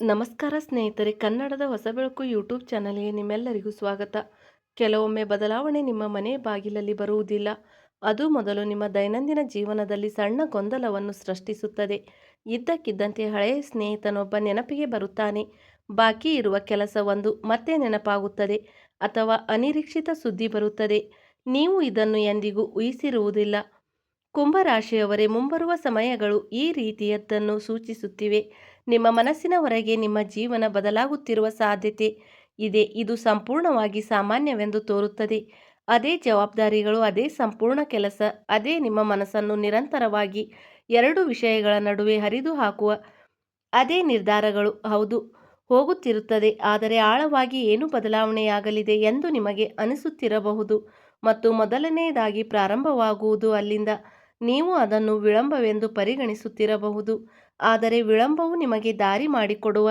ನಮಸ್ಕಾರ ಸ್ನೇಹಿತರೆ, ಕನ್ನಡದ ಹೊಸಬೆಳಕು ಯೂಟ್ಯೂಬ್ ಚಾನಲ್ಗೆ ನಿಮ್ಮೆಲ್ಲರಿಗೂ ಸ್ವಾಗತ. ಕೆಲವೊಮ್ಮೆ ಬದಲಾವಣೆ ನಿಮ್ಮ ಮನೆ ಬಾಗಿಲಲ್ಲಿ ಬರುವುದಿಲ್ಲ. ಅದು ಮೊದಲು ನಿಮ್ಮ ದೈನಂದಿನ ಜೀವನದಲ್ಲಿ ಸಣ್ಣ ಗೊಂದಲವನ್ನು ಸೃಷ್ಟಿಸುತ್ತದೆ. ಇದ್ದಕ್ಕಿದ್ದಂತೆ ಹಳೆಯ ಸ್ನೇಹಿತನೊಬ್ಬ ನೆನಪಿಗೆ ಬರುತ್ತಾನೆ. ಬಾಕಿ ಇರುವ ಕೆಲಸ ಒಂದು ಮತ್ತೆ ನೆನಪಾಗುತ್ತದೆ ಅಥವಾ ಅನಿರೀಕ್ಷಿತ ಸುದ್ದಿ ಬರುತ್ತದೆ. ನೀವು ಇದನ್ನು ಎಂದಿಗೂ ಊಹಿಸಿರುವುದಿಲ್ಲ. ಕುಂಭರಾಶಿಯವರೇ, ಮುಂಬರುವ ಸಮಯಗಳು ಈ ರೀತಿಯದ್ದನ್ನು ಸೂಚಿಸುತ್ತಿವೆ. ನಿಮ್ಮ ಮನಸ್ಸಿನ ಹೊರಗೆ ನಿಮ್ಮ ಜೀವನ ಬದಲಾಗುತ್ತಿರುವ ಸಾಧ್ಯತೆ ಇದೆ. ಇದು ಸಂಪೂರ್ಣವಾಗಿ ಸಾಮಾನ್ಯವೆಂದು ತೋರುತ್ತದೆ. ಅದೇ ಜವಾಬ್ದಾರಿಗಳು, ಅದೇ ಸಂಪೂರ್ಣ ಕೆಲಸ, ಅದೇ ನಿಮ್ಮ ಮನಸ್ಸನ್ನು ನಿರಂತರವಾಗಿ ಎರಡು ವಿಷಯಗಳ ನಡುವೆ ಹರಿದು ಹಾಕುವ ಅದೇ ನಿರ್ಧಾರಗಳು ಹೌದು ಹೋಗುತ್ತಿರುತ್ತದೆ. ಆದರೆ ಆಳವಾಗಿ ಏನು ಬದಲಾವಣೆಯಾಗಲಿದೆ ಎಂದು ನಿಮಗೆ ಅನಿಸುತ್ತಿರಬಹುದು. ಮತ್ತು ಮೊದಲನೆಯದಾಗಿ ಪ್ರಾರಂಭವಾಗುವುದು ಅಲ್ಲಿಂದ. ನೀವು ಅದನ್ನು ವಿಳಂಬವೆಂದು ಪರಿಗಣಿಸುತ್ತಿರಬಹುದು, ಆದರೆ ವಿಳಂಬವು ನಿಮಗೆ ದಾರಿ ಮಾಡಿಕೊಡುವ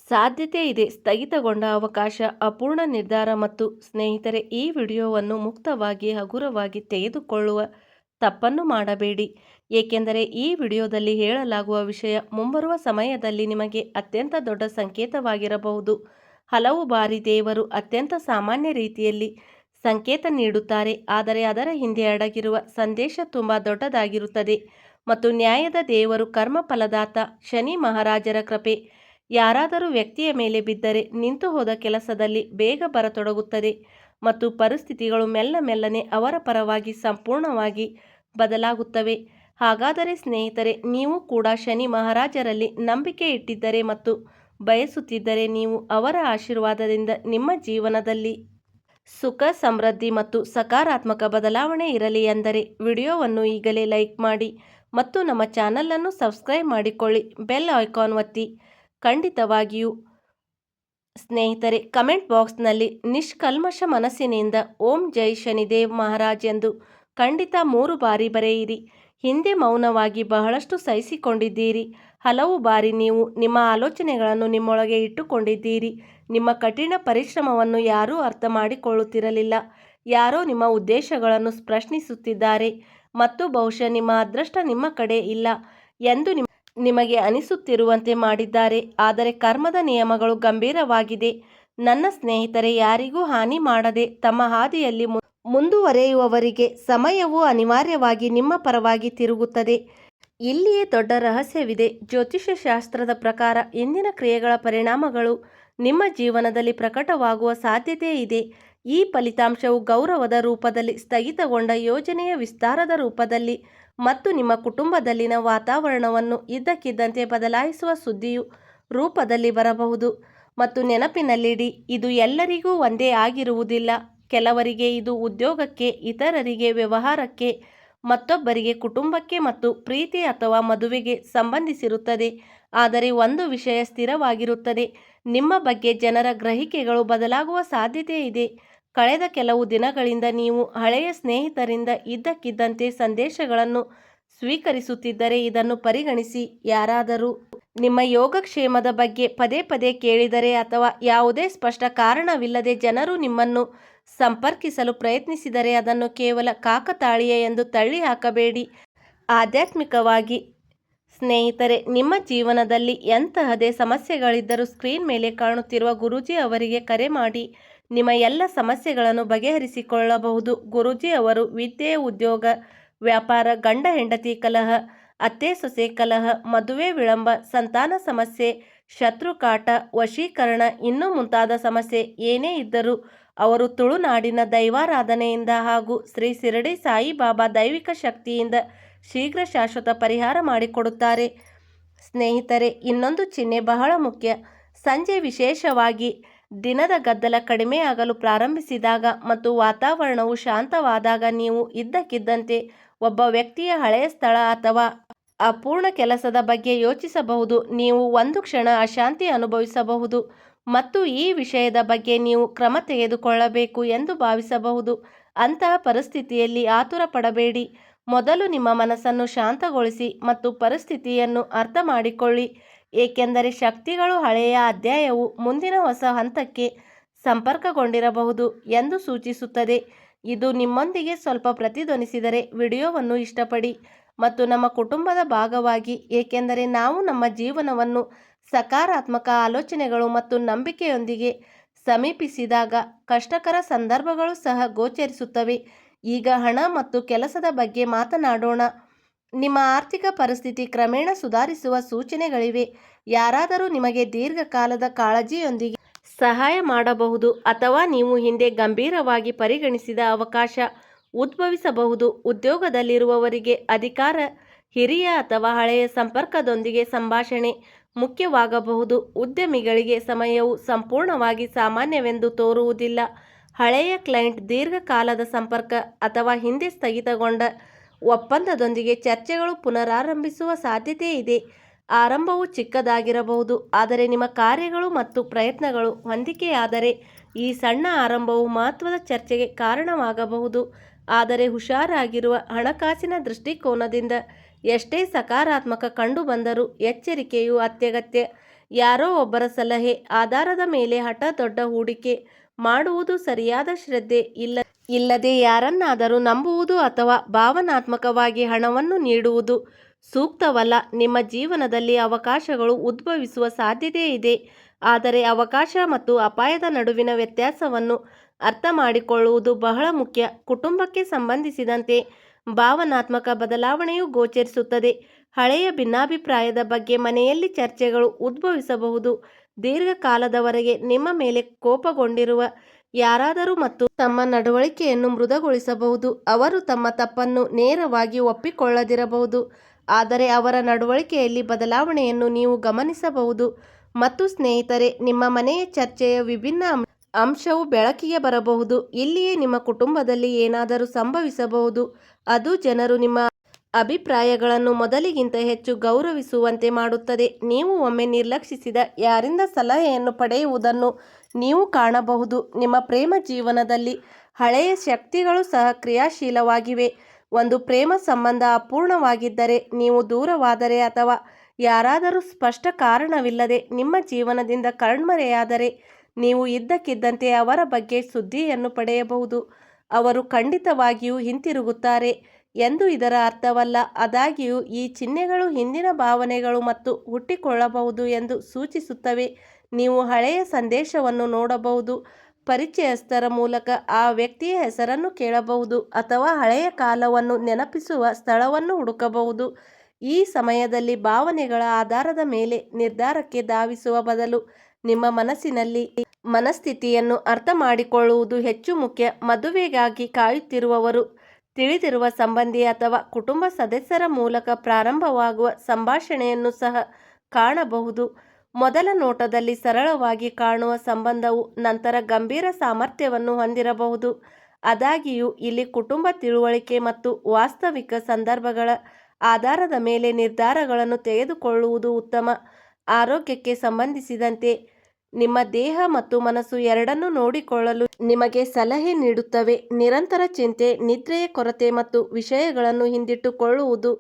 ಸಾಧ್ಯತೆ ಇದೆ. ಸ್ಥಗಿತಗೊಂಡ ಅವಕಾಶ, ಅಪೂರ್ಣ ನಿರ್ಧಾರ. ಮತ್ತು ಸ್ನೇಹಿತರೆ, ಈ ವಿಡಿಯೋವನ್ನು ಮುಕ್ತವಾಗಿ ಹಗುರವಾಗಿ ತೆಗೆದುಕೊಳ್ಳುವ ತಪ್ಪನ್ನು ಮಾಡಬೇಡಿ, ಏಕೆಂದರೆ ಈ ವಿಡಿಯೋದಲ್ಲಿ ಹೇಳಲಾಗುವ ವಿಷಯ ಮುಂಬರುವ ಸಮಯದಲ್ಲಿ ನಿಮಗೆ ಅತ್ಯಂತ ದೊಡ್ಡ ಸಂಕೇತವಾಗಿರಬಹುದು. ಹಲವು ಬಾರಿ ದೇವರು ಅತ್ಯಂತ ಸಾಮಾನ್ಯ ರೀತಿಯಲ್ಲಿ ಸಂಕೇತ ನೀಡುತ್ತಾರೆ, ಆದರೆ ಅದರ ಹಿಂದೆ ಅಡಗಿರುವ ಸಂದೇಶ ತುಂಬ ದೊಡ್ಡದಾಗಿರುತ್ತದೆ. ಮತ್ತು ನ್ಯಾಯದ ದೇವರು, ಕರ್ಮ ಫಲದಾತ ಶನಿ ಮಹಾರಾಜರ ಕೃಪೆ ಯಾರಾದರೂ ವ್ಯಕ್ತಿಯ ಮೇಲೆ ಬಿದ್ದರೆ ನಿಂತು ಹೋದ ಕೆಲಸದಲ್ಲಿ ಬೇಗ ಬರತೊಡಗುತ್ತದೆ ಮತ್ತು ಪರಿಸ್ಥಿತಿಗಳು ಮೆಲ್ಲನೆ ಅವರ ಪರವಾಗಿ ಸಂಪೂರ್ಣವಾಗಿ ಬದಲಾಗುತ್ತವೆ. ಹಾಗಾದರೆ ಸ್ನೇಹಿತರೆ, ನೀವು ಕೂಡ ಶನಿ ಮಹಾರಾಜರಲ್ಲಿ ನಂಬಿಕೆ ಇಟ್ಟಿದ್ದರೆ ಮತ್ತು ಬಯಸುತ್ತಿದ್ದರೆ, ನೀವು ಅವರ ಆಶೀರ್ವಾದದಿಂದ ನಿಮ್ಮ ಜೀವನದಲ್ಲಿ ಸುಖ, ಸಮೃದ್ಧಿ ಮತ್ತು ಸಕಾರಾತ್ಮಕ ಬದಲಾವಣೆ ಇರಲಿ ಎಂದರೆ ವಿಡಿಯೋವನ್ನು ಈಗಲೇ ಲೈಕ್ ಮಾಡಿ ಮತ್ತು ನಮ್ಮ ಚಾನಲನ್ನು ಸಬ್ಸ್ಕ್ರೈಬ್ ಮಾಡಿಕೊಳ್ಳಿ. ಬೆಲ್ ಐಕಾನ್ ಒತ್ತಿ. ಖಂಡಿತವಾಗಿಯೂ ಸ್ನೇಹಿತರೆ, ಕಮೆಂಟ್ ಬಾಕ್ಸ್ನಲ್ಲಿ ನಿಷ್ಕಲ್ಮಶ ಮನಸ್ಸಿನಿಂದ ಓಂ ಜೈ ಶನಿದೇವ್ ಮಹಾರಾಜ್ ಎಂದು ಖಂಡಿತ 3 ಬಾರಿ ಬರೆಯಿರಿ. ಹಿಂದೆ ಮೌನವಾಗಿ ಬಹಳಷ್ಟು ಸಹಿಸಿಕೊಂಡಿದ್ದೀರಿ. ಹಲವು ಬಾರಿ ನೀವು ನಿಮ್ಮ ಆಲೋಚನೆಗಳನ್ನು ನಿಮ್ಮೊಳಗೆ ಇಟ್ಟುಕೊಂಡಿದ್ದೀರಿ. ನಿಮ್ಮ ಕಠಿಣ ಪರಿಶ್ರಮವನ್ನು ಯಾರೂ ಅರ್ಥ ಮಾಡಿಕೊಳ್ಳುತ್ತಿರಲಿಲ್ಲ. ಯಾರೋ ನಿಮ್ಮ ಉದ್ದೇಶಗಳನ್ನು ಪ್ರಶ್ನಿಸುತ್ತಿದ್ದಾರೆ ಮತ್ತು ಬಹುಶಃ ನಿಮ್ಮ ಅದೃಷ್ಟ ನಿಮ್ಮ ಕಡೆ ಇಲ್ಲ ಎಂದು ನಿಮಗೆ ಅನಿಸುತ್ತಿರುವಂತೆ ಮಾಡಿದ್ದಾರೆ. ಆದರೆ ಕರ್ಮದ ನಿಯಮಗಳು ಗಂಭೀರವಾಗಿದೆ ನನ್ನ ಸ್ನೇಹಿತರೆ. ಯಾರಿಗೂ ಹಾನಿ ಮಾಡದೆ ತಮ್ಮ ಹಾದಿಯಲ್ಲಿ ಮುಂದುವರಿಯುವವರಿಗೆ ಸಮಯವು ಅನಿವಾರ್ಯವಾಗಿ ನಿಮ್ಮ ಪರವಾಗಿ ತಿರುಗುತ್ತದೆ. ಇಲ್ಲಿಯೇ ದೊಡ್ಡ ರಹಸ್ಯವಿದೆ. ಜ್ಯೋತಿಷ್ಯ ಶಾಸ್ತ್ರದ ಪ್ರಕಾರ ಇಂದಿನ ಕ್ರಿಯೆಗಳ ಪರಿಣಾಮಗಳು ನಿಮ್ಮ ಜೀವನದಲ್ಲಿ ಪ್ರಕಟವಾಗುವ ಸಾಧ್ಯತೆ ಇದೆ. ಈ ಫಲಿತಾಂಶವು ಗೌರವದ ರೂಪದಲ್ಲಿ, ಸ್ಥಗಿತಗೊಂಡ ಯೋಜನೆಯ ವಿಸ್ತಾರದ ರೂಪದಲ್ಲಿ ಮತ್ತು ನಿಮ್ಮ ಕುಟುಂಬದಲ್ಲಿನ ವಾತಾವರಣವನ್ನು ಇದ್ದಕ್ಕಿದ್ದಂತೆ ಬದಲಾಯಿಸುವ ಸುದ್ದಿಯು ರೂಪದಲ್ಲಿ ಬರಬಹುದು. ಮತ್ತು ನೆನಪಿನಲ್ಲಿಡಿ, ಇದು ಎಲ್ಲರಿಗೂ ಒಂದೇ ಆಗಿರುವುದಿಲ್ಲ. ಕೆಲವರಿಗೆ ಇದು ಉದ್ಯೋಗಕ್ಕೆ, ಇತರರಿಗೆ ವ್ಯವಹಾರಕ್ಕೆ, ಮತ್ತೊಬ್ಬರಿಗೆ ಕುಟುಂಬಕ್ಕೆ ಮತ್ತು ಪ್ರೀತಿ ಅಥವಾ ಮದುವೆಗೆ ಸಂಬಂಧಿಸಿರುತ್ತದೆ. ಆದರೆ ಒಂದು ವಿಷಯ ಸ್ಥಿರವಾಗಿರುತ್ತದೆ, ನಿಮ್ಮ ಬಗ್ಗೆ ಜನರ ಗ್ರಹಿಕೆಗಳು ಬದಲಾಗುವ ಸಾಧ್ಯತೆ ಇದೆ. ಕಳೆದ ಕೆಲವು ದಿನಗಳಿಂದ ನೀವು ಹಳೆಯ ಸ್ನೇಹಿತರಿಂದ ಇದ್ದಕ್ಕಿದ್ದಂತೆ ಸಂದೇಶಗಳನ್ನು ಸ್ವೀಕರಿಸುತ್ತಿದ್ದರೆ ಇದನ್ನು ಪರಿಗಣಿಸಿ. ಯಾರಾದರೂ ನಿಮ್ಮ ಯೋಗಕ್ಷೇಮದ ಬಗ್ಗೆ ಪದೇ ಪದೇ ಕೇಳಿದರೆ ಅಥವಾ ಯಾವುದೇ ಸ್ಪಷ್ಟ ಕಾರಣವಿಲ್ಲದೆ ಜನರು ನಿಮ್ಮನ್ನು ಸಂಪರ್ಕಿಸಲು ಪ್ರಯತ್ನಿಸಿದರೆ ಅದನ್ನು ಕೇವಲ ಕಾಕತಾಳೀಯ ಎಂದು ತಳ್ಳಿಹಾಕಬೇಡಿ. ಆಧ್ಯಾತ್ಮಿಕವಾಗಿ ಸ್ನೇಹಿತರೆ, ನಿಮ್ಮ ಜೀವನದಲ್ಲಿ ಎಂತಹದೇ ಸಮಸ್ಯೆಗಳಿದ್ದರೂ ಸ್ಕ್ರೀನ್ ಮೇಲೆ ಕಾಣುತ್ತಿರುವ ಗುರೂಜಿ ಅವರಿಗೆ ಕರೆ ಮಾಡಿ ನಿಮ್ಮ ಎಲ್ಲ ಸಮಸ್ಯೆಗಳನ್ನು ಬಗೆಹರಿಸಿಕೊಳ್ಳಬಹುದು. ಗುರೂಜಿ ಅವರು ವಿದ್ಯೆ, ಉದ್ಯೋಗ, ವ್ಯಾಪಾರ, ಗಂಡ ಹೆಂಡತಿ ಕಲಹ, ಅತ್ತೆ ಸೊಸೆ ಕಲಹ, ಮದುವೆ ವಿಳಂಬ, ಸಂತಾನ ಸಮಸ್ಯೆ, ಶತ್ರುಕಾಟ, ವಶೀಕರಣ, ಇನ್ನೂ ಮುಂತಾದ ಸಮಸ್ಯೆ ಏನೇ ಇದ್ದರೂ ಅವರು ತುಳುನಾಡಿನ ದೈವಾರಾಧನೆಯಿಂದ ಹಾಗೂ ಶ್ರೀ ಶಿರಡಿ ಸಾಯಿಬಾಬಾ ದೈವಿಕ ಶಕ್ತಿಯಿಂದ ಶೀಘ್ರ ಶಾಶ್ವತ ಪರಿಹಾರ ಮಾಡಿಕೊಡುತ್ತಾರೆ. ಸ್ನೇಹಿತರೆ, ಇನ್ನೊಂದು ಚಿಹ್ನೆ ಬಹಳ ಮುಖ್ಯ. ಸಂಜೆ, ವಿಶೇಷವಾಗಿ ದಿನದ ಗದ್ದಲ ಕಡಿಮೆಯಾಗಲು ಪ್ರಾರಂಭಿಸಿದಾಗ ಮತ್ತು ವಾತಾವರಣವು ಶಾಂತವಾದಾಗ ನೀವು ಇದ್ದಕ್ಕಿದ್ದಂತೆ ಒಬ್ಬ ವ್ಯಕ್ತಿಯ ಹಳೆಯ ಸ್ಥಳ ಅಥವಾ ಅಪೂರ್ಣ ಕೆಲಸದ ಬಗ್ಗೆ ಯೋಚಿಸಬಹುದು. ನೀವು ಒಂದು ಕ್ಷಣ ಅಶಾಂತಿ ಅನುಭವಿಸಬಹುದು ಮತ್ತು ಈ ವಿಷಯದ ಬಗ್ಗೆ ನೀವು ಕ್ರಮ ತೆಗೆದುಕೊಳ್ಳಬೇಕು ಎಂದು ಭಾವಿಸಬಹುದು. ಅಂತಹ ಪರಿಸ್ಥಿತಿಯಲ್ಲಿ ಆತುರ ಪಡಬೇಡಿ. ಮೊದಲು ನಿಮ್ಮ ಮನಸ್ಸನ್ನು ಶಾಂತಗೊಳಿಸಿ ಮತ್ತು ಪರಿಸ್ಥಿತಿಯನ್ನು ಅರ್ಥ ಮಾಡಿಕೊಳ್ಳಿ, ಏಕೆಂದರೆ ಶಕ್ತಿಗಳು ಹಳೆಯ ಅಧ್ಯಾಯವು ಮುಂದಿನ ಹೊಸ ಹಂತಕ್ಕೆ ಸಂಪರ್ಕಗೊಂಡಿರಬಹುದು ಎಂದು ಸೂಚಿಸುತ್ತದೆ. ಇದು ನಿಮ್ಮೊಂದಿಗೆ ಸ್ವಲ್ಪ ಪ್ರತಿಧ್ವನಿಸಿದರೆ ವಿಡಿಯೋವನ್ನು ಇಷ್ಟಪಡಿ ಮತ್ತು ನಮ್ಮ ಕುಟುಂಬದ ಭಾಗವಾಗಿ, ಏಕೆಂದರೆ ನಾವು ನಮ್ಮ ಜೀವನವನ್ನು ಸಕಾರಾತ್ಮಕ ಆಲೋಚನೆಗಳು ಮತ್ತು ನಂಬಿಕೆಯೊಂದಿಗೆ ಸಮೀಪಿಸಿದಾಗ ಕಷ್ಟಕರ ಸಂದರ್ಭಗಳು ಸಹ ಗೋಚರಿಸುತ್ತವೆ. ಈಗ ಹಣ ಮತ್ತು ಕೆಲಸದ ಬಗ್ಗೆ ಮಾತನಾಡೋಣ. ನಿಮ್ಮ ಆರ್ಥಿಕ ಪರಿಸ್ಥಿತಿ ಕ್ರಮೇಣ ಸುಧಾರಿಸುವ ಸೂಚನೆಗಳಿವೆ. ಯಾರಾದರೂ ನಿಮಗೆ ದೀರ್ಘಕಾಲದ ಕಾಳಜಿಯೊಂದಿಗೆ ಸಹಾಯ ಮಾಡಬಹುದು ಅಥವಾ ನೀವು ಹಿಂದೆ ಗಂಭೀರವಾಗಿ ಪರಿಗಣಿಸಿದ ಅವಕಾಶ ಉದ್ಭವಿಸಬಹುದು. ಉದ್ಯೋಗದಲ್ಲಿರುವವರಿಗೆ ಅಧಿಕಾರ, ಹಿರಿಯ ಅಥವಾ ಹಳೆಯ ಸಂಪರ್ಕದೊಂದಿಗೆ ಸಂಭಾಷಣೆ ಮುಖ್ಯವಾಗಬಹುದು. ಉದ್ಯಮಿಗಳಿಗೆ ಸಮಯವು ಸಂಪೂರ್ಣವಾಗಿ ಸಾಮಾನ್ಯವೆಂದು ತೋರುವುದಿಲ್ಲ. ಹಳೆಯ ಕ್ಲೈಂಟ್, ದೀರ್ಘಕಾಲದ ಸಂಪರ್ಕ ಅಥವಾ ಹಿಂದೆ ಸ್ಥಗಿತಗೊಂಡ ಒಪ್ಪಂದದೊಂದಿಗೆ ಚರ್ಚೆಗಳು ಪುನರಾರಂಭಿಸುವ ಸಾಧ್ಯತೆ ಇದೆ. ಆರಂಭವು ಚಿಕ್ಕದಾಗಿರಬಹುದು, ಆದರೆ ನಿಮ್ಮ ಕಾರ್ಯಗಳು ಮತ್ತು ಪ್ರಯತ್ನಗಳು ಹೊಂದಿಕೆಯಾದರೆ ಈ ಸಣ್ಣ ಆರಂಭವು ಮಹತ್ವದ ಚರ್ಚೆಗೆ ಕಾರಣವಾಗಬಹುದು. ಆದರೆ ಹುಷಾರಾಗಿರುವ ಹಣಕಾಸಿನ ದೃಷ್ಟಿಕೋನದಿಂದ ಎಷ್ಟೇ ಸಕಾರಾತ್ಮಕ ಕಂಡುಬಂದರೂ ಎಚ್ಚರಿಕೆಯು ಅತ್ಯಗತ್ಯ. ಯಾರೋ ಒಬ್ಬರ ಸಲಹೆ ಆಧಾರದ ಮೇಲೆ ದೊಡ್ಡ ಹೂಡಿಕೆ ಮಾಡುವುದು ಸರಿಯಾದ ಶ್ರದ್ಧೆ ಇಲ್ಲದೆ ಯಾರನ್ನಾದರೂ ನಂಬುವುದು ಅಥವಾ ಭಾವನಾತ್ಮಕವಾಗಿ ಹಣವನ್ನು ನೀಡುವುದು ಸೂಕ್ತವಲ್ಲ. ನಿಮ್ಮ ಜೀವನದಲ್ಲಿ ಅವಕಾಶಗಳು ಉದ್ಭವಿಸುವ ಸಾಧ್ಯತೆ ಇದೆ, ಆದರೆ ಅವಕಾಶ ಮತ್ತು ಅಪಾಯದ ನಡುವಿನ ವ್ಯತ್ಯಾಸವನ್ನು ಅರ್ಥಮಾಡಿಕೊಳ್ಳುವುದು ಬಹಳ ಮುಖ್ಯ. ಕುಟುಂಬಕ್ಕೆ ಸಂಬಂಧಿಸಿದಂತೆ ಭಾವನಾತ್ಮಕ ಬದಲಾವಣೆಯು ಗೋಚರಿಸುತ್ತದೆ. ಹಳೆಯ ಭಿನ್ನಾಭಿಪ್ರಾಯದ ಬಗ್ಗೆ ಮನೆಯಲ್ಲಿ ಚರ್ಚೆಗಳು ಉದ್ಭವಿಸಬಹುದು. ದೀರ್ಘಕಾಲದವರೆಗೆ ನಿಮ್ಮ ಮೇಲೆ ಕೋಪಗೊಂಡಿರುವ ಯಾರಾದರೂ ಮತ್ತು ತಮ್ಮ ನಡವಳಿಕೆಯನ್ನು ಮೃದುಗೊಳಿಸಬಹುದು. ಅವರು ತಮ್ಮ ತಪ್ಪನ್ನು ನೇರವಾಗಿ ಒಪ್ಪಿಕೊಳ್ಳದಿರಬಹುದು, ಆದರೆ ಅವರ ನಡವಳಿಕೆಯಲ್ಲಿ ಬದಲಾವಣೆಯನ್ನು ನೀವು ಗಮನಿಸಬಹುದು. ಮತ್ತು ಸ್ನೇಹಿತರೆ, ನಿಮ್ಮ ಮನೆಯ ಚರ್ಚೆಯ ವಿಭಿನ್ನ ಅಂಶವು ಬೆಳಕಿಗೆ ಬರಬಹುದು. ಇಲ್ಲಿಯೇ ನಿಮ್ಮ ಕುಟುಂಬದಲ್ಲಿ ಏನಾದರೂ ಸಂಭವಿಸಬಹುದು. ಅದು ಜನರು ನಿಮ್ಮ ಅಭಿಪ್ರಾಯಗಳನ್ನು ಮೊದಲಿಗಿಂತ ಹೆಚ್ಚು ಗೌರವಿಸುವಂತೆ ಮಾಡುತ್ತದೆ. ನೀವು ಒಮ್ಮೆ ನಿರ್ಲಕ್ಷಿಸಿದ ಯಾರಿಂದ ಸಲಹೆಯನ್ನು ಪಡೆಯುವುದನ್ನು ನೀವು ಕಾಣಬಹುದು. ನಿಮ್ಮ ಪ್ರೇಮ ಜೀವನದಲ್ಲಿ ಹಳೆಯ ಶಕ್ತಿಗಳು ಸಹ ಕ್ರಿಯಾಶೀಲವಾಗಿವೆ. ಒಂದು ಪ್ರೇಮ ಸಂಬಂಧ ಅಪೂರ್ಣವಾಗಿದ್ದರೆ, ನೀವು ದೂರವಾದರೆ ಅಥವಾ ಯಾರಾದರೂ ಸ್ಪಷ್ಟ ಕಾರಣವಿಲ್ಲದೆ ನಿಮ್ಮ ಜೀವನದಿಂದ ಕಣ್ಮರೆಯಾದರೆ, ನೀವು ಇದ್ದಕ್ಕಿದ್ದಂತೆ ಅವರ ಬಗ್ಗೆ ಸುದ್ದಿಯನ್ನು ಪಡೆಯಬಹುದು. ಅವರು ಖಂಡಿತವಾಗಿಯೂ ಹಿಂತಿರುಗುತ್ತಾರೆ ಎಂದು ಇದರ ಅರ್ಥವಲ್ಲ. ಆದಾಗ್ಯೂ ಈ ಚಿಹ್ನೆಗಳು ಹಿಂದಿನ ಭಾವನೆಗಳು ಮತ್ತು ಹುಟ್ಟಿಕೊಳ್ಳಬಹುದು ಎಂದು ಸೂಚಿಸುತ್ತವೆ. ನೀವು ಹಳೆಯ ಸಂದೇಶವನ್ನು ನೋಡಬಹುದು, ಪರಿಚಯಸ್ಥರ ಮೂಲಕ ಆ ವ್ಯಕ್ತಿಯ ಹೆಸರನ್ನು ಕೇಳಬಹುದು ಅಥವಾ ಹಳೆಯ ಕಾಲವನ್ನು ನೆನಪಿಸುವ ಸ್ಥಳವನ್ನು ಹುಡುಕಬಹುದು. ಈ ಸಮಯದಲ್ಲಿ ಭಾವನೆಗಳ ಆಧಾರದ ಮೇಲೆ ನಿರ್ಧಾರಕ್ಕೆ ಧಾವಿಸುವ ಬದಲು ನಿಮ್ಮ ಮನಸ್ಥಿತಿಯನ್ನು ಅರ್ಥಮಾಡಿಕೊಳ್ಳುವುದು ಹೆಚ್ಚು ಮುಖ್ಯ. ಮದುವೆಗಾಗಿ ಕಾಯುತ್ತಿರುವವರು ತಿಳಿದಿರುವ ಸಂಬಂಧಿ ಅಥವಾ ಕುಟುಂಬ ಸದಸ್ಯರ ಮೂಲಕ ಪ್ರಾರಂಭವಾಗುವ ಸಂಭಾಷಣೆಯನ್ನು ಸಹ ಕಾಣಬಹುದು. ಮೊದಲ ನೋಟದಲ್ಲಿ ಸರಳವಾಗಿ ಕಾಣುವ ಸಂಬಂಧವು ನಂತರ ಗಂಭೀರ ಸಾಮರ್ಥ್ಯವನ್ನು ಹೊಂದಿರಬಹುದು. ಆದಾಗ್ಯೂ ಇಲ್ಲಿ ಕುಟುಂಬ ತಿಳುವಳಿಕೆ ಮತ್ತು ವಾಸ್ತವಿಕ ಸಂದರ್ಭಗಳ ಆಧಾರದ ಮೇಲೆ ನಿರ್ಧಾರಗಳನ್ನು ತೆಗೆದುಕೊಳ್ಳುವುದು ಉತ್ತಮ. ಆರೋಗ್ಯಕ್ಕೆ ಸಂಬಂಧಿಸಿದಂತೆ ನಿಮ್ಮ ದೇಹ ಮತ್ತು ಮನಸ್ಸು ಎರಡನ್ನೂ ನೋಡಿಕೊಳ್ಳಲು ನಿಮಗೆ ಸಲಹೆ ನೀಡುತ್ತವೆ. ನಿರಂತರ ಚಿಂತೆ, ನಿದ್ರೆಯ ಕೊರತೆ ಮತ್ತು ವಿಷಯಗಳನ್ನು ಹಿಂದಿಟ್ಟುಕೊಳ್ಳುವುದು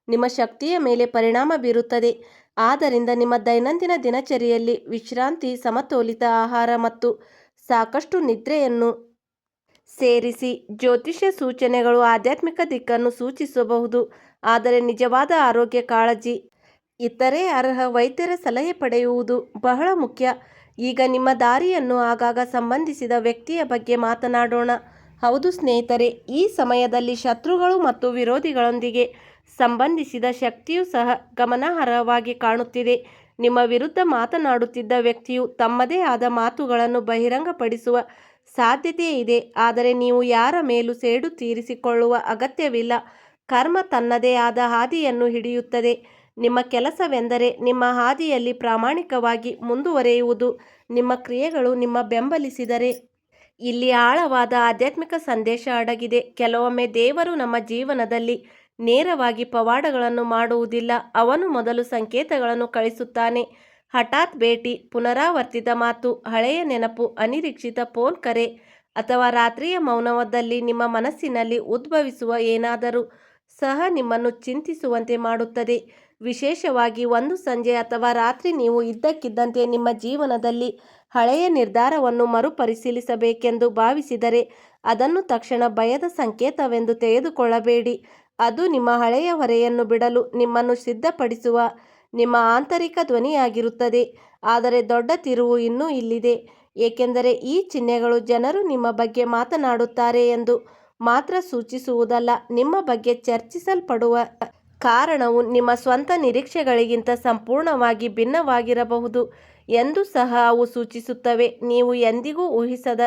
ನಿಮ್ಮ ಶಕ್ತಿಯ ಮೇಲೆ ಪರಿಣಾಮ ಬೀರುತ್ತದೆ. ಆದ್ದರಿಂದ ನಿಮ್ಮ ದೈನಂದಿನ ದಿನಚರಿಯಲ್ಲಿ ವಿಶ್ರಾಂತಿ, ಸಮತೋಲಿತ ಆಹಾರ ಮತ್ತು ಸಾಕಷ್ಟು ನಿದ್ರೆಯನ್ನು ಸೇರಿಸಿ. ಜ್ಯೋತಿಷ್ಯ ಸೂಚನೆಗಳು ಆಧ್ಯಾತ್ಮಿಕ ದಿಕ್ಕನ್ನು ಸೂಚಿಸಬಹುದು, ಆದರೆ ನಿಜವಾದ ಆರೋಗ್ಯ ಕಾಳಜಿ ಇತರೆ ಅರ್ಹ ವೈದ್ಯರ ಸಲಹೆ ಪಡೆಯುವುದು ಬಹಳ ಮುಖ್ಯ. ಈಗ ನಿಮ್ಮ ದಾರಿಯನ್ನು ಆಗಾಗ ಸಂಬಂಧಿಸಿದ ವ್ಯಕ್ತಿಯ ಬಗ್ಗೆ ಮಾತನಾಡೋಣ. ಹೌದು ಸ್ನೇಹಿತರೆ, ಈ ಸಮಯದಲ್ಲಿ ಶತ್ರುಗಳು ಮತ್ತು ವಿರೋಧಿಗಳೊಂದಿಗೆ ಸಂಬಂಧಿಸಿದ ಶಕ್ತಿಯು ಸಹ ಗಮನಾರ್ಹವಾಗಿ ಕಾಣುತ್ತಿದೆ. ನಿಮ್ಮ ವಿರುದ್ಧ ಮಾತನಾಡುತ್ತಿದ್ದ ವ್ಯಕ್ತಿಯು ತಮ್ಮದೇ ಆದ ಮಾತುಗಳನ್ನು ಬಹಿರಂಗಪಡಿಸುವ ಸಾಧ್ಯತೆ ಇದೆ, ಆದರೆ ನೀವು ಯಾರ ಮೇಲೂ ಸೇಡು ತೀರಿಸಿಕೊಳ್ಳುವ ಅಗತ್ಯವಿಲ್ಲ. ಕರ್ಮ ತನ್ನದೇ ಆದ ಹಾದಿಯನ್ನು ಹಿಡಿಯುತ್ತದೆ. ನಿಮ್ಮ ಕೆಲಸವೆಂದರೆ ನಿಮ್ಮ ಹಾದಿಯಲ್ಲಿ ಪ್ರಾಮಾಣಿಕವಾಗಿ ಮುಂದುವರಿಯುವುದು. ನಿಮ್ಮ ಕ್ರಿಯೆಗಳು ನಿಮ್ಮ ಬೆಂಬಲಿಸಿದರೆ ಇಲ್ಲಿ ಆಳವಾದ ಆಧ್ಯಾತ್ಮಿಕ ಸಂದೇಶ ಅಡಗಿದೆ. ಕೆಲವೊಮ್ಮೆ ದೇವರು ನಮ್ಮ ಜೀವನದಲ್ಲಿ ನೇರವಾಗಿ ಪವಾಡಗಳನ್ನು ಮಾಡುವುದಿಲ್ಲ. ಅವನು ಮೊದಲು ಸಂಕೇತಗಳನ್ನು ಕಳಿಸುತ್ತಾನೆ. ಹಠಾತ್ ಭೇಟಿ, ಪುನರಾವರ್ತಿತ ಮಾತು, ಹಳೆಯ ನೆನಪು, ಅನಿರೀಕ್ಷಿತ ಫೋನ್ ಕರೆ ಅಥವಾ ರಾತ್ರಿಯ ಮೌನದಲ್ಲಿ ನಿಮ್ಮ ಮನಸ್ಸಿನಲ್ಲಿ ಉದ್ಭವಿಸುವ ಏನಾದರೂ ಸಹ ನಿಮ್ಮನ್ನು ಚಿಂತಿಸುವಂತೆ ಮಾಡುತ್ತದೆ. ವಿಶೇಷವಾಗಿ ಒಂದು ಸಂಜೆ ಅಥವಾ ರಾತ್ರಿ ನೀವು ಇದ್ದಕ್ಕಿದ್ದಂತೆ ನಿಮ್ಮ ಜೀವನದಲ್ಲಿ ಹಳೆಯ ನಿರ್ಧಾರವನ್ನು ಮರುಪರಿಶೀಲಿಸಬೇಕೆಂದು ಭಾವಿಸಿದರೆ, ಅದನ್ನು ತಕ್ಷಣ ಭಯದ ಸಂಕೇತವೆಂದು ತೆಗೆದುಕೊಳ್ಳಬೇಡಿ. ಅದು ನಿಮ್ಮ ಹಳೆಯ ಹೊರೆಯನ್ನು ಬಿಡಲು ನಿಮ್ಮನ್ನು ಸಿದ್ಧಪಡಿಸುವ ನಿಮ್ಮ ಆಂತರಿಕ ಧ್ವನಿಯಾಗಿರುತ್ತದೆ. ಆದರೆ ದೊಡ್ಡ ತಿರುವು ಇನ್ನೂ ಇಲ್ಲಿದೆ, ಏಕೆಂದರೆ ಈ ಚಿಹ್ನೆಗಳು ಜನರು ನಿಮ್ಮ ಬಗ್ಗೆ ಮಾತನಾಡುತ್ತಾರೆ ಎಂದು ಮಾತ್ರ ಸೂಚಿಸುವುದಲ್ಲ. ನಿಮ್ಮ ಬಗ್ಗೆ ಚರ್ಚಿಸಲ್ಪಡುವ ಕಾರಣವು ನಿಮ್ಮ ಸ್ವಂತ ನಿರೀಕ್ಷೆಗಳಿಗಿಂತ ಸಂಪೂರ್ಣವಾಗಿ ಭಿನ್ನವಾಗಿರಬಹುದು ಎಂದು ಸಹ ಅವು ಸೂಚಿಸುತ್ತವೆ. ನೀವು ಎಂದಿಗೂ ಊಹಿಸದ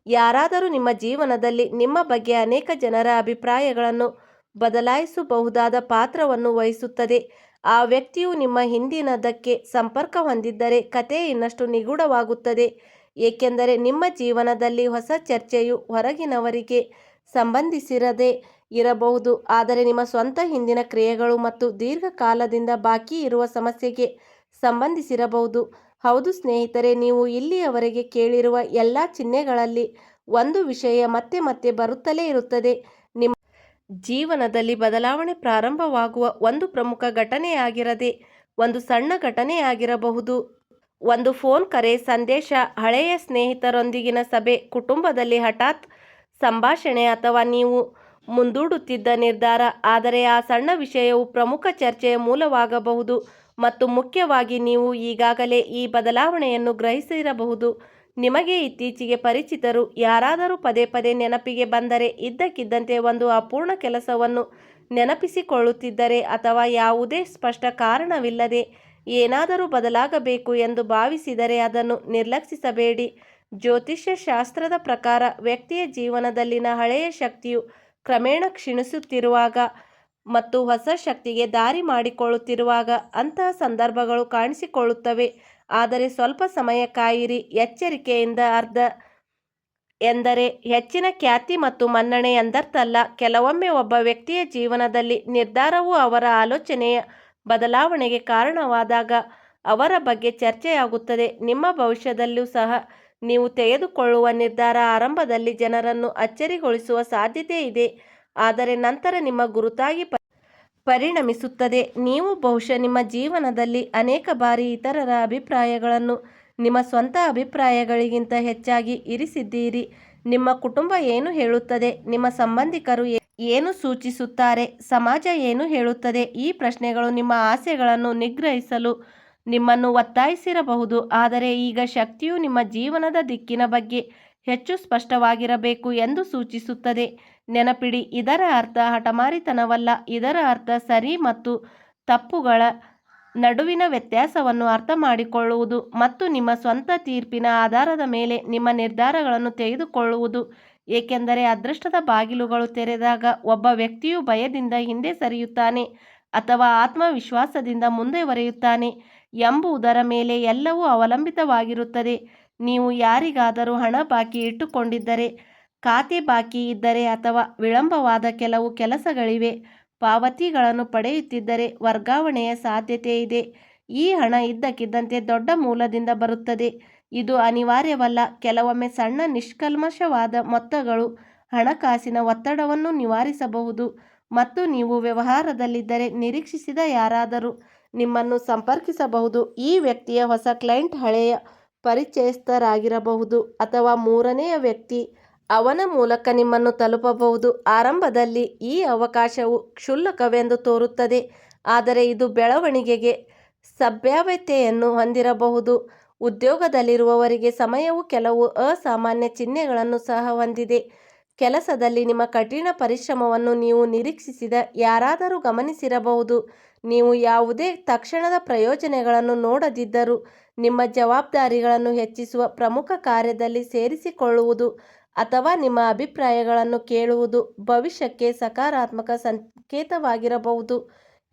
ಯಾರಾದರೂ ನಿಮ್ಮ ಜೀವನದಲ್ಲಿ ನಿಮ್ಮ ಬಗ್ಗೆ ಅನೇಕ ಜನರ ಅಭಿಪ್ರಾಯಗಳನ್ನು ಬದಲಾಯಿಸಬಹುದಾದ ಪಾತ್ರವನ್ನು ವಹಿಸುತ್ತದೆ. ಆ ವ್ಯಕ್ತಿಯು ನಿಮ್ಮ ಹಿಂದಿನದಕ್ಕೆ ಸಂಪರ್ಕ ಹೊಂದಿದ್ದರೆ ಕಥೆ ಇನ್ನಷ್ಟು ನಿಗೂಢವಾಗುತ್ತದೆ, ಏಕೆಂದರೆ ನಿಮ್ಮ ಜೀವನದಲ್ಲಿ ಹೊಸ ಚರ್ಚೆಯು ಹೊರಗಿನವರಿಗೆ ಸಂಬಂಧಿಸಿರದೇ ಇರಬಹುದು, ಆದರೆ ನಿಮ್ಮ ಸ್ವಂತ ಹಿಂದಿನ ಕ್ರಿಯೆಗಳು ಮತ್ತು ದೀರ್ಘಕಾಲದಿಂದ ಬಾಕಿ ಇರುವ ಸಮಸ್ಯೆಗೆ ಸಂಬಂಧಿಸಿರಬಹುದು. ಹೌದು ಸ್ನೇಹಿತರೆ, ನೀವು ಇಲ್ಲಿಯವರೆಗೆ ಕೇಳಿರುವ ಎಲ್ಲ ಚಿಹ್ನೆಗಳಲ್ಲಿ ಒಂದು ವಿಷಯ ಮತ್ತೆ ಮತ್ತೆ ಬರುತ್ತಲೇ ಇರುತ್ತದೆ. ನಿಮ್ಮ ಜೀವನದಲ್ಲಿ ಬದಲಾವಣೆ ಪ್ರಾರಂಭವಾಗುವ ಒಂದು ಪ್ರಮುಖ ಘಟನೆಯಾಗಿರದೆ ಒಂದು ಸಣ್ಣ ಘಟನೆಯಾಗಿರಬಹುದು. ಒಂದು ಫೋನ್ ಕರೆ, ಸಂದೇಶ, ಹಳೆಯ ಸ್ನೇಹಿತರೊಂದಿಗಿನ ಸಭೆ, ಕುಟುಂಬದಲ್ಲಿ ಹಠಾತ್ ಸಂಭಾಷಣೆ ಅಥವಾ ನೀವು ಮುಂದೂಡುತ್ತಿದ್ದ ನಿರ್ಧಾರ. ಆದರೆ ಆ ಸಣ್ಣ ವಿಷಯವು ಪ್ರಮುಖ ಚರ್ಚೆಯ ಮೂಲವಾಗಬಹುದು ಮತ್ತು ಮುಖ್ಯವಾಗಿ ನೀವು ಈಗಾಗಲೇ ಈ ಬದಲಾವಣೆಯನ್ನು ಗ್ರಹಿಸಿರಬಹುದು. ನಿಮಗೆ ಇತ್ತೀಚೆಗೆ ಪರಿಚಿತರು ಯಾರಾದರೂ ಪದೇ ಪದೇ ನೆನಪಿಗೆ ಬಂದರೆ, ಇದ್ದಕ್ಕಿದ್ದಂತೆ ಒಂದು ಅಪೂರ್ಣ ಕೆಲಸವನ್ನು ನೆನಪಿಸಿಕೊಳ್ಳುತ್ತಿದ್ದರೆ ಅಥವಾ ಯಾವುದೇ ಸ್ಪಷ್ಟ ಕಾರಣವಿಲ್ಲದೆ ಏನಾದರೂ ಬದಲಾಗಬೇಕು ಎಂದು ಭಾವಿಸಿದರೆ ಅದನ್ನು ನಿರ್ಲಕ್ಷಿಸಬೇಡಿ. ಜ್ಯೋತಿಷ್ಯ ಶಾಸ್ತ್ರದ ಪ್ರಕಾರ ವ್ಯಕ್ತಿಯ ಜೀವನದಲ್ಲಿನ ಹಳೆಯ ಶಕ್ತಿಯು ಕ್ರಮೇಣ ಕ್ಷೀಣಿಸುತ್ತಿರುವಾಗ ಮತ್ತು ಹೊಸ ಶಕ್ತಿಗೆ ದಾರಿ ಮಾಡಿಕೊಳ್ಳುತ್ತಿರುವಾಗ ಅಂತಹ ಸಂದರ್ಭಗಳು ಕಾಣಿಸಿಕೊಳ್ಳುತ್ತವೆ. ಆದರೆ ಸ್ವಲ್ಪ ಸಮಯ ಕಾಯಿರಿ. ಎಚ್ಚರಿಕೆಯಿಂದ ಅರ್ಥ ಎಂದರೆ ಹೆಚ್ಚಿನ ಖ್ಯಾತಿ ಮತ್ತು ಮನ್ನಣೆ ಎಂದರ್ಥಲ್ಲ. ಕೆಲವೊಮ್ಮೆ ಒಬ್ಬ ವ್ಯಕ್ತಿಯ ಜೀವನದಲ್ಲಿ ನಿರ್ಧಾರವು ಅವರ ಆಲೋಚನೆಯ ಬದಲಾವಣೆಗೆ ಕಾರಣವಾದಾಗ ಅವರ ಬಗ್ಗೆ ಚರ್ಚೆಯಾಗುತ್ತದೆ. ನಿಮ್ಮ ಭವಿಷ್ಯದಲ್ಲೂ ಸಹ ನೀವು ತೆಗೆದುಕೊಳ್ಳುವ ನಿರ್ಧಾರ ಆರಂಭದಲ್ಲಿ ಜನರನ್ನು ಅಚ್ಚರಿಗೊಳಿಸುವ ಸಾಧ್ಯತೆ ಇದೆ, ಆದರೆ ನಂತರ ನಿಮ್ಮ ಗುರುತಾಗಿ ಪರಿಣಮಿಸುತ್ತದೆ. ನೀವು ಬಹುಶಃ ನಿಮ್ಮ ಜೀವನದಲ್ಲಿ ಅನೇಕ ಬಾರಿ ಇತರರ ಅಭಿಪ್ರಾಯಗಳನ್ನು ನಿಮ್ಮ ಸ್ವಂತ ಅಭಿಪ್ರಾಯಗಳಿಗಿಂತ ಹೆಚ್ಚಾಗಿ ಇರಿಸಿದ್ದೀರಿ. ನಿಮ್ಮ ಕುಟುಂಬ ಏನು ಹೇಳುತ್ತದೆ, ನಿಮ್ಮ ಸಂಬಂಧಿಕರು ಏನು ಸೂಚಿಸುತ್ತಾರೆ, ಸಮಾಜ ಏನು ಹೇಳುತ್ತದೆ, ಈ ಪ್ರಶ್ನೆಗಳು ನಿಮ್ಮ ಆಸೆಗಳನ್ನು ನಿಗ್ರಹಿಸಲು ನಿಮ್ಮನ್ನು ಒತ್ತಾಯಿಸಿರಬಹುದು. ಆದರೆ ಈಗ ಶಕ್ತಿಯು ನಿಮ್ಮ ಜೀವನದ ದಿಕ್ಕಿನ ಬಗ್ಗೆ ಹೆಚ್ಚು ಸ್ಪಷ್ಟವಾಗಿರಬೇಕು ಎಂದು ಸೂಚಿಸುತ್ತದೆ. ನೆನಪಿಡಿ, ಇದರ ಅರ್ಥ ಹಠಮಾರಿತನವಲ್ಲ. ಇದರ ಅರ್ಥ ಸರಿ ಮತ್ತು ತಪ್ಪುಗಳ ನಡುವಿನ ವ್ಯತ್ಯಾಸವನ್ನು ಅರ್ಥಮಾಡಿಕೊಳ್ಳುವುದು ಮತ್ತು ನಿಮ್ಮ ಸ್ವಂತ ತೀರ್ಪಿನ ಆಧಾರದ ಮೇಲೆ ನಿಮ್ಮ ನಿರ್ಧಾರಗಳನ್ನು ತೆಗೆದುಕೊಳ್ಳುವುದು. ಏಕೆಂದರೆ ಅದೃಷ್ಟದ ಬಾಗಿಲುಗಳು ತೆರೆದಾಗ ಒಬ್ಬ ವ್ಯಕ್ತಿಯು ಭಯದಿಂದ ಹಿಂದೆ ಸರಿಯುತ್ತಾನೆ ಅಥವಾ ಆತ್ಮವಿಶ್ವಾಸದಿಂದ ಮುಂದುವರಿಯುತ್ತಾನೆ ಎಂಬುದರ ಮೇಲೆ ಎಲ್ಲವೂ ಅವಲಂಬಿತವಾಗಿರುತ್ತದೆ. ನೀವು ಯಾರಿಗಾದರೂ ಹಣ ಬಾಕಿ ಇಟ್ಟುಕೊಂಡಿದ್ದರೆ, ಖಾತೆ ಬಾಕಿ ಇದ್ದರೆ ಅಥವಾ ವಿಳಂಬವಾದ ಕೆಲವು ಕೆಲಸಗಳಿವೆ, ಪಾವತಿಗಳನ್ನು ಪಡೆಯುತ್ತಿದ್ದರೆ ವರ್ಗಾವಣೆಯ ಸಾಧ್ಯತೆ ಇದೆ. ಈ ಹಣ ಇದ್ದಕ್ಕಿದ್ದಂತೆ ದೊಡ್ಡ ಮೂಲದಿಂದ ಬರುತ್ತದೆ. ಇದು ಅನಿವಾರ್ಯವಲ್ಲ. ಕೆಲವೊಮ್ಮೆ ಸಣ್ಣ ನಿಷ್ಕಲ್ಮಶವಾದ ಮೊತ್ತಗಳು ಹಣಕಾಸಿನ ಒತ್ತಡವನ್ನು ನಿವಾರಿಸಬಹುದು ಮತ್ತು ನೀವು ವ್ಯವಹಾರದಲ್ಲಿದ್ದರೆ ನಿರೀಕ್ಷಿಸದ ಯಾರಾದರೂ ನಿಮ್ಮನ್ನು ಸಂಪರ್ಕಿಸಬಹುದು. ಈ ವ್ಯಕ್ತಿಯ ಹೊಸ ಕ್ಲೈಂಟ್ ಹಳೆಯ ಪರಿಚಯಸ್ಥರಾಗಿರಬಹುದು ಅಥವಾ ಮೂರನೆಯ ವ್ಯಕ್ತಿ ಅವನ ಮೂಲಕ ನಿಮ್ಮನ್ನು ತಲುಪಬಹುದು. ಆರಂಭದಲ್ಲಿ ಈ ಅವಕಾಶವು ಕ್ಷುಲ್ಲಕವೆಂದು ತೋರುತ್ತದೆ, ಆದರೆ ಇದು ಬೆಳವಣಿಗೆಗೆ ಸಂಭಾವ್ಯತೆಯನ್ನು ಹೊಂದಿರಬಹುದು. ಉದ್ಯೋಗದಲ್ಲಿರುವವರಿಗೆ ಸಮಯವು ಕೆಲವು ಅಸಾಮಾನ್ಯ ಚಿಹ್ನೆಗಳನ್ನು ಸಹ ಹೊಂದಿದೆ. ಕೆಲಸದಲ್ಲಿ ನಿಮ್ಮ ಕಠಿಣ ಪರಿಶ್ರಮವನ್ನು ನೀವು ನಿರೀಕ್ಷಿಸದ ಯಾರಾದರೂ ಗಮನಿಸಿರಬಹುದು. ನೀವು ಯಾವುದೇ ತಕ್ಷಣದ ಪ್ರಯೋಜನಗಳನ್ನು ನೋಡದಿದ್ದರೂ, ನಿಮ್ಮ ಜವಾಬ್ದಾರಿಗಳನ್ನು ಹೆಚ್ಚಿಸುವ ಪ್ರಮುಖ ಕಾರ್ಯದಲ್ಲಿ ಸೇರಿಸಿಕೊಳ್ಳುವುದು ಅಥವಾ ನಿಮ್ಮ ಅಭಿಪ್ರಾಯಗಳನ್ನು ಕೇಳುವುದು ಭವಿಷ್ಯಕ್ಕೆ ಸಕಾರಾತ್ಮಕ ಸಂಕೇತವಾಗಿರಬಹುದು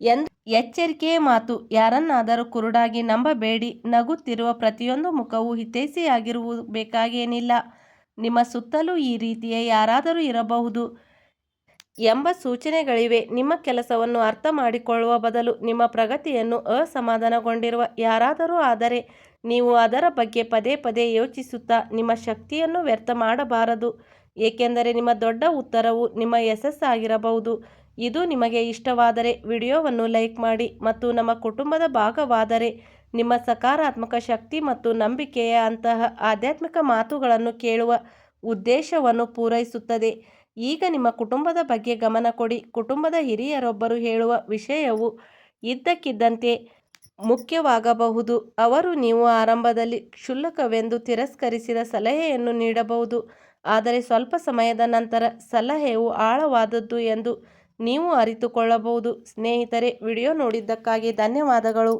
ಎಂದು ಎಚ್ಚರಿಕೆಯ ಮಾತು. ಯಾರನ್ನಾದರೂ ಕುರುಡಾಗಿ ನಂಬಬೇಡಿ. ನಗುತ್ತಿರುವ ಪ್ರತಿಯೊಂದು ಮುಖವೂ ಹಿತೈಷಿಯಾಗಿರಬೇಕಾಗೇನಿಲ್ಲ. ನಿಮ್ಮ ಸುತ್ತಲೂ ಈ ರೀತಿಯ ಯಾರಾದರೂ ಇರಬಹುದು ಎಂಬ ಸೂಚನೆಗಳಿವೆ. ನಿಮ್ಮ ಕೆಲಸವನ್ನು ಅರ್ಥ ಮಾಡಿಕೊಳ್ಳುವ ಬದಲು ನಿಮ್ಮ ಪ್ರಗತಿಯನ್ನು ಅಸಮಾಧಾನಗೊಂಡಿರುವ ಯಾರಾದರೂ ಆದರೆ ನೀವು ಅದರ ಬಗ್ಗೆ ಪದೇ ಪದೇ ಯೋಚಿಸುತ್ತಾ ನಿಮ್ಮ ಶಕ್ತಿಯನ್ನು ವ್ಯರ್ಥ ಮಾಡಬಾರದು, ಏಕೆಂದರೆ ನಿಮ್ಮ ದೊಡ್ಡ ಉತ್ತರವು ನಿಮ್ಮ ಯಶಸ್ಸಾಗಿರಬಹುದು. ಇದು ನಿಮಗೆ ಇಷ್ಟವಾದರೆ ವಿಡಿಯೋವನ್ನು ಲೈಕ್ ಮಾಡಿ ಮತ್ತು ನಮ್ಮ ಕುಟುಂಬದ ಭಾಗವಾದರೆ ನಿಮ್ಮ ಸಕಾರಾತ್ಮಕ ಶಕ್ತಿ ಮತ್ತು ನಂಬಿಕೆಯ ಅಂತಹ ಆಧ್ಯಾತ್ಮಿಕ ಮಾತುಗಳನ್ನು ಕೇಳುವ ಉದ್ದೇಶವನ್ನು ಪೂರೈಸುತ್ತದೆ. ಈಗ ನಿಮ್ಮ ಕುಟುಂಬದ ಬಗ್ಗೆ ಗಮನ ಕೊಡಿ. ಕುಟುಂಬದ ಹಿರಿಯರೊಬ್ಬರು ಹೇಳುವ ವಿಷಯವು ಇದ್ದಕ್ಕಿದ್ದಂತೆ ಮುಖ್ಯವಾಗಬಹುದು. ಅವರು ನೀವು ಆರಂಭದಲ್ಲಿ ಕ್ಷುಲ್ಲಕವೆಂದು ತಿರಸ್ಕರಿಸಿದ ಸಲಹೆಯನ್ನು ನೀಡಬಹುದು, ಆದರೆ ಸ್ವಲ್ಪ ಸಮಯದ ನಂತರ ಸಲಹೆಯು ಆಳವಾದದ್ದು ಎಂದು ನೀವು ಅರಿತುಕೊಳ್ಳಬಹುದು. ಸ್ನೇಹಿತರೆ, ವಿಡಿಯೋ ನೋಡಿದ್ದಕ್ಕಾಗಿ ಧನ್ಯವಾದಗಳು.